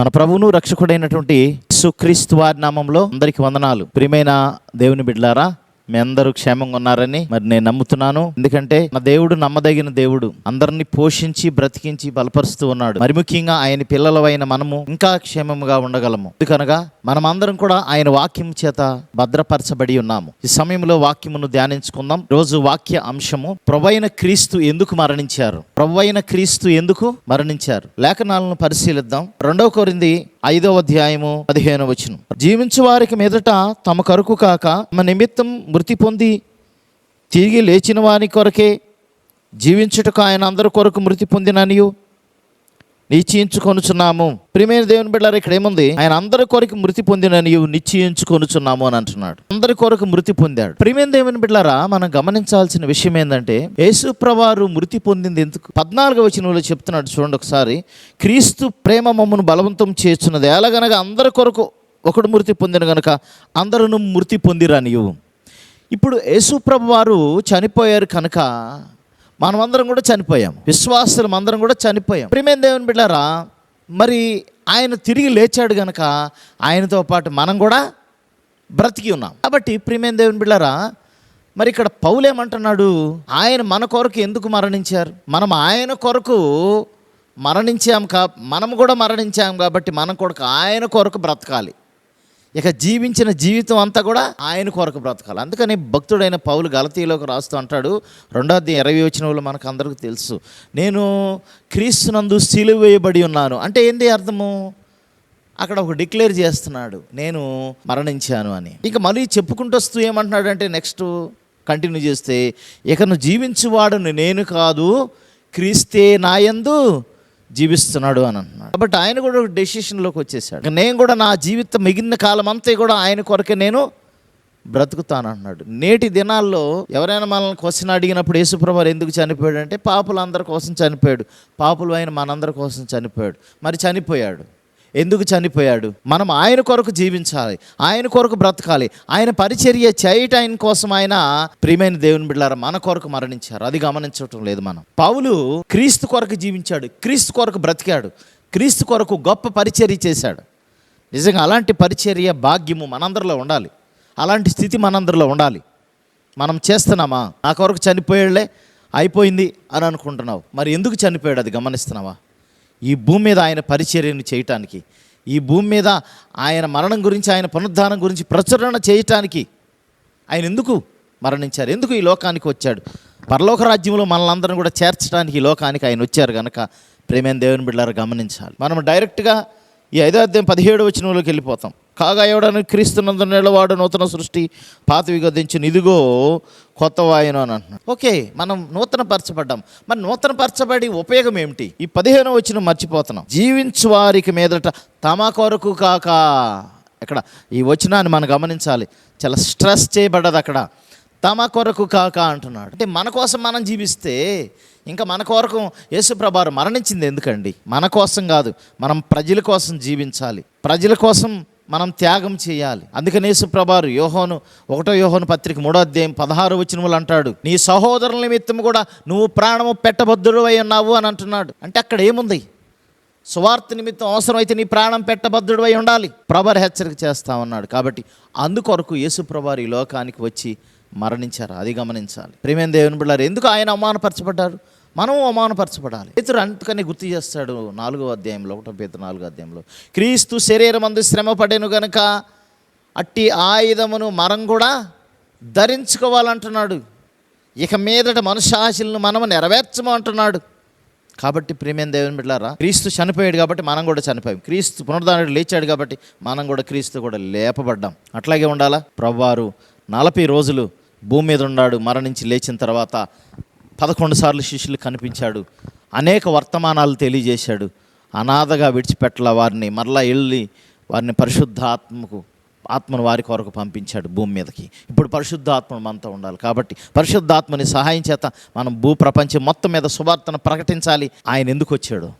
మన ప్రభువును రక్షకుడైనటువంటి యేసుక్రీస్తు వారి నామంలో అందరికి వందనాలు. ప్రియమైన దేవుని బిడ్డలారా, మీ అందరూ క్షేమంగా ఉన్నారని మరి నేను నమ్ముతున్నాను. ఎందుకంటే నా దేవుడు నమ్మదగిన దేవుడు, అందరినీ పోషించి బ్రతికించి బలపరుస్తూ ఉన్నాడు. మరి ముఖ్యంగా ఆయన పిల్లలమైన మనము ఇంకా క్షేమంగా ఉండగలము. ఎందుకనగా మనం అందరం కూడా ఆయన వాక్యం చేత భద్రపరచబడి ఉన్నాము. ఈ సమయంలో వాక్యమును ధ్యానించుకుందాం. రోజు వాక్య అంశము ప్రభువైన క్రీస్తు ఎందుకు మరణించారు. ప్రభువైన క్రీస్తు ఎందుకు మరణించారు లేఖనాలను పరిశీలిద్దాం. 2 కొరింథీ 5వ అధ్యాయము 15వ వచనం. జీవించు వారికి మీదట తమ కొరకు కాక తమ నిమిత్తం మృతి పొంది తిరిగి లేచిన వారి కొరకే జీవించుటకు ఆయన అందరి కొరకు మృతి పొందిననియు నిశ్చయించుకొనుచున్నాము. ప్రియమైన దేవుని బిడ్డలారా, ఇక్కడ ఏముంది? ఆయన అందరి కొరకు మృతి పొందిననియు నిశ్చయించుకొనుచున్నాము అని అంటున్నాడు. అందరి కొరకు మృతి పొందాడు. ప్రియమైన దేవుని బిడ్డలారా, మనం గమనించాల్సిన విషయం ఏంటంటే యేసు ప్రభువారు మృతి పొందింది ఎందుకు? 14వ వచనంలో చెప్తున్నాడు, చూడండి ఒకసారి. క్రీస్తు ప్రేమ మమ్మను బలవంతం చేస్తున్నది, ఎలాగనగా అందరి కొరకు ఒకడు మృతి పొందిన గనుక అందరూ మృతి పొందిరనియు. ఇప్పుడు యేసు ప్రభువారు చనిపోయారు కనుక మనమందరం కూడా చనిపోయాం. విశ్వాసులం అందరం కూడా చనిపోయాం. ప్రియమైన దేవుని బిడ్డలారా, మరి ఆయన తిరిగి లేచాడు కనుక ఆయనతో పాటు మనం కూడా బ్రతికి ఉన్నాం. కాబట్టి ప్రియమైన దేవుని బిడ్డలారా, మరి ఇక్కడ పౌలు ఏమంటున్నాడు? ఆయన మన కొరకు ఎందుకు మరణించారు? మనం ఆయన కొరకు మనం కూడా మరణించాం కాబట్టి మనం కొరకు ఆయన కొరకు బ్రతకాలి. ఇక జీవించిన జీవితం అంతా కూడా ఆయన కొరకు బ్రతకాలి. అందుకని భక్తుడైన పౌలు గలతీలోకి రాస్తూ అంటాడు, 2వ అధ్యాయం 20వ వచనంలో మనకు అందరికీ తెలుసు, నేను క్రీస్తునందు సిలువ వేయబడి ఉన్నాను. అంటే ఏంటి అర్థము? అక్కడ ఒక డిక్లేర్ చేస్తున్నాడు, నేను మరణించాను అని. ఇంకా మళ్ళీ చెప్పుకుంటూ వస్తూ ఏమంటున్నాడు అంటే, నెక్స్ట్ కంటిన్యూ చేస్తే, ఇక నువ్వు జీవించువాడును నేను కాదు, క్రీస్తే నాయందు జీవిస్తున్నాడు అని అంటున్నాడు. కాబట్టి ఆయన కూడా ఒక డెసిషన్లోకి వచ్చేసాడు. నేను కూడా నా జీవితం మిగిలిన కాలం అంతా కూడా ఆయన కొరకే నేను బ్రతుకుతాను అన్నాడు. నేటి దినాల్లో ఎవరైనా మనల్ని క్వశ్చన్ అడిగినప్పుడు యేసుప్రభువు ఎందుకు చనిపోయాడు అంటే, పాపులందరి కోసం చనిపోయాడు, పాపులు అయిన మనందరి కోసం చనిపోయాడు. మరి చనిపోయాడు ఎందుకు చనిపోయాడు? మనం ఆయన కొరకు జీవించాలి, ఆయన కొరకు బ్రతకాలి, ఆయన పరిచర్య చేయటం కోసం ఆయన ప్రియమైన దేవుని బిడ్డలారా మన కొరకు మరణించారు. అది గమనించటం లేదు మనం. పౌలు క్రీస్తు కొరకు జీవించాడు, క్రీస్తు కొరకు బ్రతికాడు, క్రీస్తు కొరకు గొప్ప పరిచర్య చేశాడు. నిజంగా అలాంటి పరిచర్య భాగ్యము మనందరిలో ఉండాలి. అలాంటి స్థితి మనందరిలో ఉండాలి. మనం చేస్తున్నామా? నా కొరకు చనిపోయాడులే అయిపోయింది అని అనుకుంటున్నావు. మరి ఎందుకు చనిపోయాడు అది గమనిస్తున్నావా? ఈ భూమి మీద ఆయన పరిచర్యను చేయటానికి, ఈ భూమి మీద ఆయన మరణం గురించి, ఆయన పునరుద్ధానం గురించి ప్రచురణ చేయటానికి ఆయన ఎందుకు మరణించారు? ఎందుకు ఈ లోకానికి వచ్చాడు? పరలోక రాజ్యంలో మనల్ని కూడా చేర్చడానికి ఈ లోకానికి ఆయన వచ్చారు కనుక ప్రేమైన దేవుని బిడ్డలారా గమనించాలి. మనం డైరెక్ట్గా ఈ 5వ అధ్యాయం 17వ వచనంలోకి వెళ్ళిపోతాం. కాగా ఎవడని క్రీస్తునందు నిలవాడు నూతన సృష్టి, పాతవి గతించిన ఇదిగో కొత్తవాయను అని అంటున్నాడు. ఓకే, మనం నూతన పరచబడ్డాం. మరి నూతన పరచబడి ఉపయోగం ఏమిటి? ఈ 15వ వచనం మర్చిపోతున్నాం. జీవించు వారికి మీదట తమ కొరకు కాక. ఇక్కడ ఈ వచనాన్ని మనం గమనించాలి, చాలా స్ట్రెస్ చేయబడ్డది అక్కడ. తమ కొరకు కాక అంటున్నాడు. అంటే మన కోసం మనం జీవిస్తే, ఇంకా మన కొరకు యేసు ప్రభువు మరణించింది ఎందుకండి? మన కోసం కాదు, మనం ప్రజల కోసం జీవించాలి, ప్రజల కోసం మనం త్యాగం చేయాలి. అందుకని యేసు ప్రభువు యోహాను 1వ యోహాను పత్రిక 3వ అధ్యాయం 16వ వచనములు అంటాడు, నీ సహోదరుల నిమిత్తం కూడా నువ్వు ప్రాణము పెట్టబద్ధుడవై ఉన్నావు అని అంటున్నాడు. అంటే అక్కడ ఏముంది? సువార్త నిమిత్తం అవసరమైతే నీ ప్రాణం పెట్టబద్ధుడవై ఉండాలి. ప్రభువు హెచ్చరిక చేస్తా ఉన్నాడు. కాబట్టి అందుకొరకు యేసు ప్రభువు ఈ లోకానికి వచ్చి మరణించారు. అది గమనించాలి. ప్రియమైన దేవుని బిడ్డలారా, ఎందుకు ఆయన అవమానపరచబడ్డారు? మనం అవమానపరచబడాలి. పేతురు అందుకని గుర్తు చేస్తాడు 4వ అధ్యాయంలో, 1 పేతురు 4వ అధ్యాయంలో, క్రీస్తు శరీరమందు శ్రమ పడెను గనుక అట్టి ఆయుధమును మనం కూడా ధరించుకోవాలంటున్నాడు. ఇక మీదట మనుషాశలను మనం నెరవేర్చము అంటున్నాడు. కాబట్టి ప్రియమైన దేవుని బిడ్డలారా, క్రీస్తు చనిపోయాడు కాబట్టి మనం కూడా చనిపోయాం. క్రీస్తు పునరుద్ధానుడు లేచాడు కాబట్టి మనం కూడా క్రీస్తు కూడా లేపబడ్డాం. అట్లాగే ఉండాలా. ప్రభువారు 40 రోజులు భూమి మీద ఉన్నాడు. మరణించి లేచిన తర్వాత 11 సార్లు శిష్యులు కనిపించాడు, అనేక వర్తమానాలు తెలియజేశాడు. అనాథగా విడిచిపెట్టల వారిని, మరలా వెళ్ళి వారిని ఆత్మను వారి కొరకు పంపించాడు భూమి మీదకి. ఇప్పుడు పరిశుద్ధాత్మ మనతో ఉండాలి. కాబట్టి పరిశుద్ధాత్మని సహాయం చేత మనం భూప్రపంచం మొత్తం మీద సువార్తను ప్రకటించాలి. ఆయన ఎందుకు వచ్చాడు,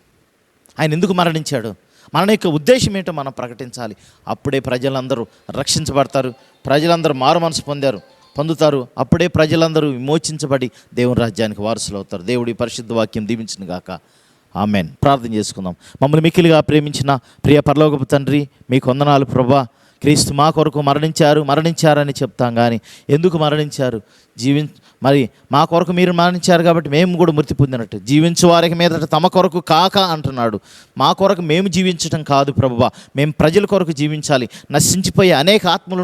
ఆయన ఎందుకు మరణించాడు, మన యొక్క ఉద్దేశం ఏంటో మనం ప్రకటించాలి. అప్పుడే ప్రజలందరూ రక్షించబడతారు, ప్రజలందరూ మారు మనసు పొందుతారు. అప్పుడే ప్రజలందరూ విమోచించబడి దేవుని రాజ్యానికి వారసులు అవుతారు. దేవుడి పరిశుద్ధ వాక్యం దీవించును గాక. ఆమెన్. ప్రార్థన చేసుకుందాం. మమ్మల్ని మిక్కిలిగా ప్రేమించిన ప్రియ పరలోకపు తండ్రి, మీకు వందనాలు ప్రభా. క్రీస్తు మా కొరకు మరణించారని చెప్తాం, కానీ ఎందుకు మరణించారు? మరి మా కొరకు మీరు మరణించారు కాబట్టి మేము కూడా మృతి పొందినట్టు, జీవించు వారికి మీదట తమ కొరకు కాక అంటున్నాడు. మా కొరకు మేము జీవించటం కాదు ప్రభువా, మేము ప్రజల కొరకు జీవించాలి. నశించిపోయే అనేక ఆత్మలు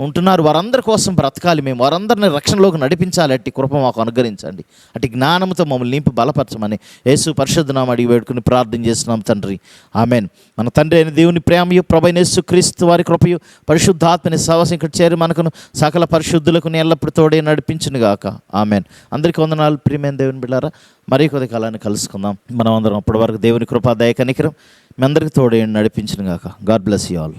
ఉంటున్నారు, వారందరి కోసం బ్రతకాలి. మేము వారందరిని రక్షణలోకి నడిపించాలి. అట్టి కృప మాకు అనుగ్రహించండి. అట్టి జ్ఞానంతో మమ్మల్ని నింపి బలపరచమని యేసు పరిశుద్ధ నామమున అడిగి వేడుకుని ప్రార్థన చేస్తున్నాం తండ్రి, ఆమెన్. మన తండ్రి అయిన దేవుని ప్రేమయు ప్రభువైన యేసు క్రీస్తు వారి కృపయు పరిశుద్ధాత్మని సహవాసం ఇక్కడ చేరి మనకును సకల పరిశుద్ధులకు ఎల్లప్పుడూ తోడే నడిపించును గాక, ఆమెన్. అందరికీ వందనాలు ప్రియమైన దేవుని బిడ్డలారా. మరీ కొద్ది కాలాన్ని కలుసుకుందాం. మనం అందరం అప్పటి వరకు దేవుని కృపా దయ కనికరం మీ అందరికీ తోడే నడిపించును గాక. God bless you all.